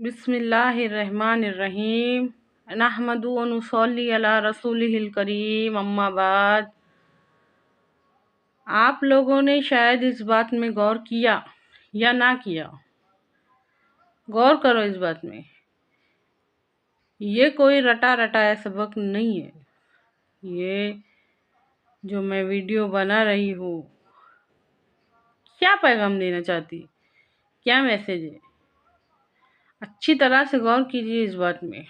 بسم اللہ الرحمن الرحیم نحمد و نصلی علی رسولہ الکریم اما بعد۔ آپ لوگوں نے شاید اس بات میں غور کیا یا نہ کیا، غور کرو اس بات میں۔ یہ کوئی رٹا رٹایا سبق نہیں ہے۔ یہ جو میں ویڈیو بنا رہی ہوں، کیا پیغام دینا چاہتی، کیا میسج ہے؟ اچھی طرح سے غور کیجیے اس بات میں۔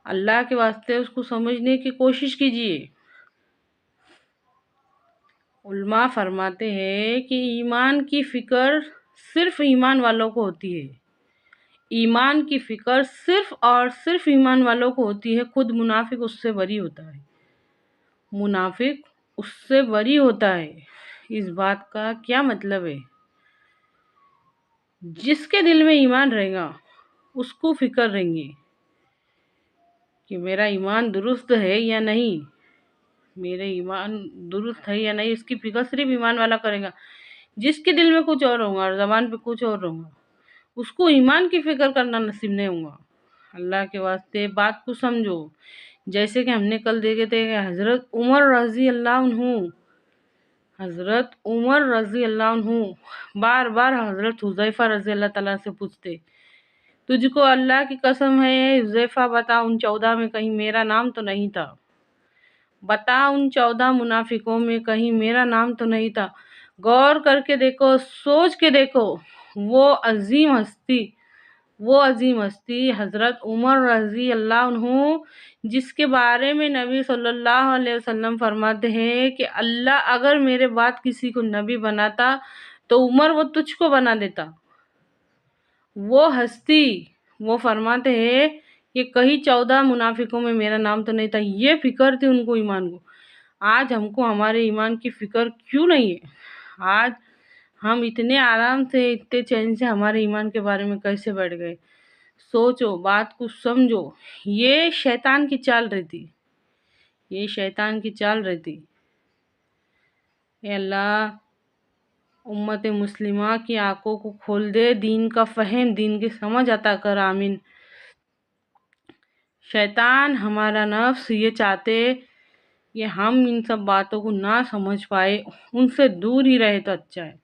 اللہ کے واسطے اس کو سمجھنے کی کوشش کیجیے۔ علماء فرماتے ہیں کہ ایمان کی فکر صرف ایمان والوں کو ہوتی ہے۔ ایمان کی فکر صرف اور صرف ایمان والوں کو ہوتی ہے۔ خود منافق اس سے بری ہوتا ہے۔ منافق اس سے بری ہوتا ہے۔ اس بات کا کیا مطلب ہے؟ جس کے دل میں ایمان رہے گا اس کو فکر رہیں گی کہ میرا ایمان درست ہے یا نہیں، میرے ایمان درست ہے یا نہیں، اس کی فکر صرف ایمان والا کرے گا۔ جس کے دل میں کچھ اور ہوگا اور زبان پہ کچھ اور ہوگا، اس کو ایمان کی فکر کرنا نصیب نہیں ہوگا۔ اللہ کے واسطے بات کو سمجھو۔ جیسے کہ ہم نے کل دیکھے تھے کہ حضرت عمر رضی اللہ عنہ بار بار حضرت حذیفہ رضی اللہ تعالیٰ سے پوچھتے، تجھ کو اللہ کی قسم ہے حذیفہ، بتا ان 14 میں کہیں میرا نام تو نہیں تھا؟ بتا ان 14 منافقوں میں کہیں میرا نام تو نہیں تھا؟ غور کر کے دیکھو، سوچ کے دیکھو۔ وہ عظیم ہستی حضرت عمر رضی اللہ عنہ، جس کے بارے میں نبی صلی اللہ علیہ وسلم فرماتے ہیں کہ اللہ اگر میرے بعد کسی کو نبی بناتا تو عمر وہ تجھ کو بنا دیتا۔ وہ ہستی، وہ فرماتے ہیں کہ کہیں 14 منافقوں میں میرا نام تو نہیں تھا۔ یہ فکر تھی ان کو ایمان کو۔ آج ہم کو ہمارے ایمان کی فکر کیوں نہیں ہے؟ آج ہم اتنے آرام سے، اتنے چین سے ہمارے ایمان کے بارے میں کیسے بیٹھ گئے؟ سوچو، بات کو سمجھو۔ یہ شیطان کی چال رہتی، یہ شیطان کی چال رہتی۔ اے اللہ، امت مسلمہ کی آنکھوں کو کھول دے، دین کا فہم، دین کی سمجھ عطا کر، آمین۔ شیطان، ہمارا نفس یہ چاہتے کہ ہم ان سب باتوں کو نہ سمجھ پائے، ان سے دور ہی رہے تو اچھا ہے،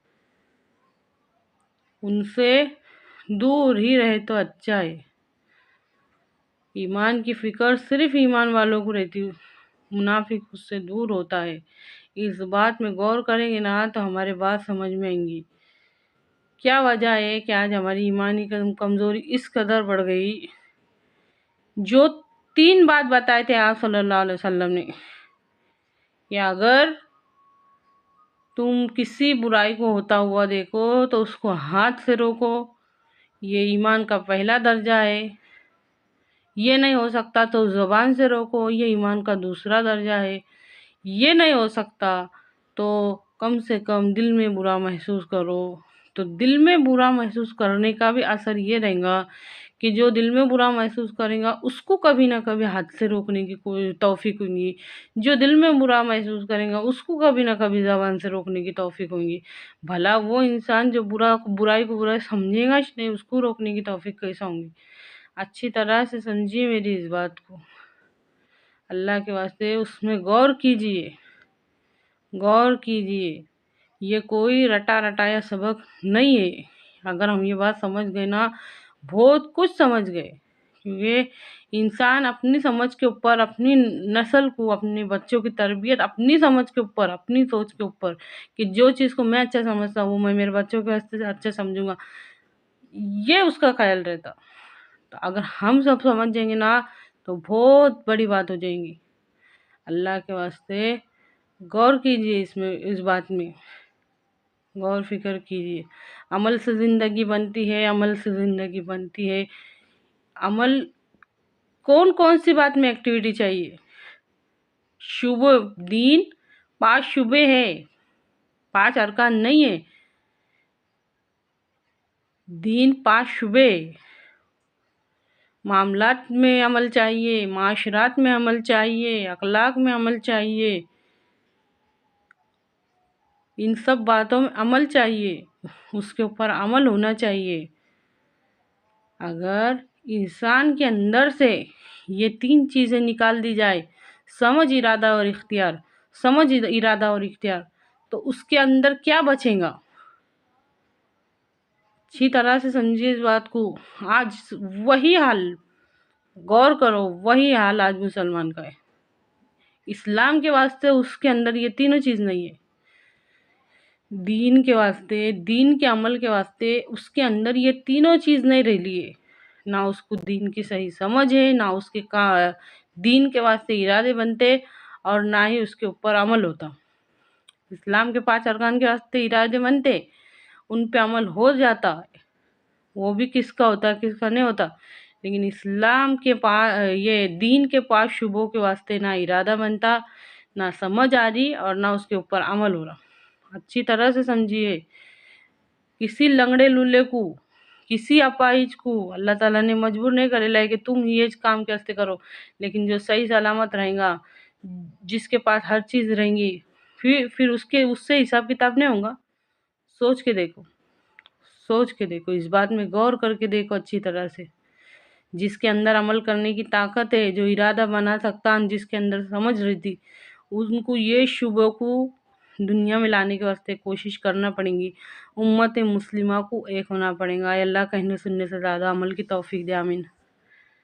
ان سے دور ہی رہے تو اچھا ہے۔ ایمان کی فکر صرف ایمان والوں کو رہتی، منافق اس سے دور ہوتا ہے۔ اس بات میں غور کریں گے نا تو ہمارے بات سمجھ میں آئیں گی۔ کیا وجہ ہے کہ آج ہماری ایمانی کمزوری اس قدر بڑھ گئی؟ جو 3 بات بتائے تھے آپ صلی اللہ علیہ وسلم نے کہ اگر تم کسی برائی کو ہوتا ہوا دیکھو تو اس کو ہاتھ سے روکو، یہ ایمان کا پہلا درجہ ہے۔ یہ نہیں ہو سکتا تو زبان سے روکو، یہ ایمان کا دوسرا درجہ ہے۔ یہ نہیں ہو سکتا تو کم سے کم دل میں برا محسوس کرو۔ تو دل میں برا محسوس کرنے کا بھی اثر یہ رہے گا کہ جو دل میں برا محسوس کرے گا اس کو کبھی نہ کبھی ہاتھ سے روکنے کی کوئی توفیق ہوگی۔ جو دل میں برا محسوس کرے گا اس کو کبھی نہ کبھی زبان سے روکنے کی توفیق ہوگی۔ بھلا وہ انسان جو برائی کو برائی سمجھے گا نہیں، اس کو روکنے کی توفیق کیسا ہوگی؟ اچھی طرح سے سمجھیے میری اس بات کو۔ اللہ کے واسطے اس میں غور کیجیے، غور کیجیے۔ یہ کوئی رٹا رٹایا سبق نہیں ہے۔ اگر ہم یہ بات سمجھ گئے نا، بہت کچھ سمجھ گئے، کیونکہ انسان اپنی سمجھ کے اوپر، اپنی نسل کو، اپنے بچوں کی تربیت اپنی سمجھ کے اوپر، اپنی سوچ کے اوپر، کہ جو چیز کو میں اچھا سمجھتا ہوں میں میرے بچوں کے واسطے اچھا سمجھوں گا، یہ اس کا خیال رہتا۔ تو اگر ہم سب سمجھ جائیں گے نا تو بہت بڑی بات ہو جائیں گی۔ اللہ کے واسطے غور کیجیے، اس بات میں غور فکر کیجیے۔ عمل سے زندگی بنتی ہے، عمل سے زندگی بنتی ہے۔ عمل کون سی بات میں ایکٹیویٹی چاہیے؟ شعبہ دین 5 شعبے ہیں، 5 ارکان نہیں ہے، دین 5 شعبے۔ معاملات میں عمل چاہیے، معاشرات میں عمل چاہیے، اخلاق میں عمل چاہیے، ان سب باتوں میں عمل چاہیے، اس کے اوپر عمل ہونا چاہیے۔ اگر انسان کے اندر سے یہ 3 چیزیں نکال دی جائے، سمجھ، ارادہ اور اختیار، تو اس کے اندر کیا بچے گا؟ اچھی طرح سے سمجھیے اس بات کو۔ آج وہی حال، غور کرو، وہی حال آج مسلمان کا ہے۔ اسلام کے واسطے اس کے اندر یہ تینوں چیز نہیں ہے، دین کے واسطے، دین کے عمل کے واسطے اس کے اندر یہ تینوں چیز نہیں رہی ہے۔ نہ اس کو دین کی صحیح سمجھ ہے، نہ اس کے دین کے واسطے ارادے بنتے، اور نہ ہی اس کے اوپر عمل ہوتا۔ اسلام کے 5 ارکان کے واسطے ارادے بنتے، ان پہ عمل ہو جاتا، وہ بھی کس کا ہوتا، کس کا نہیں ہوتا، لیکن اسلام کے یہ دین کے 5 شعبوں کے واسطے نہ ارادہ بنتا، نہ سمجھ آ رہی، اور نہ اس کے اوپر عمل ہو رہا۔ اچھی طرح سے سمجھیے، کسی لنگڑے لولے کو، کسی اپاہج کو اللہ تعالیٰ نے مجبور نہیں کرے لائے کہ تم یہ کام کیسے کرو، لیکن جو صحیح سلامت رہیں گا، جس کے پاس ہر چیز رہیں گی، پھر اس سے حساب کتاب نہیں ہوگا۔ سوچ کے دیکھو، اس بات میں غور کر کے دیکھو اچھی طرح سے۔ جس کے اندر عمل کرنے کی طاقت ہے، جو ارادہ بنا سکتا، جس کے اندر سمجھ رہی تھی، ان کو یہ شعبوں کو دنیا میں لانے کے واسطے کوشش کرنا پڑیں گی۔ امت مسلمہ کو ایک ہونا پڑے گا۔ اللہ کہنے سننے سے زیادہ عمل کی توفیق دے، آمین۔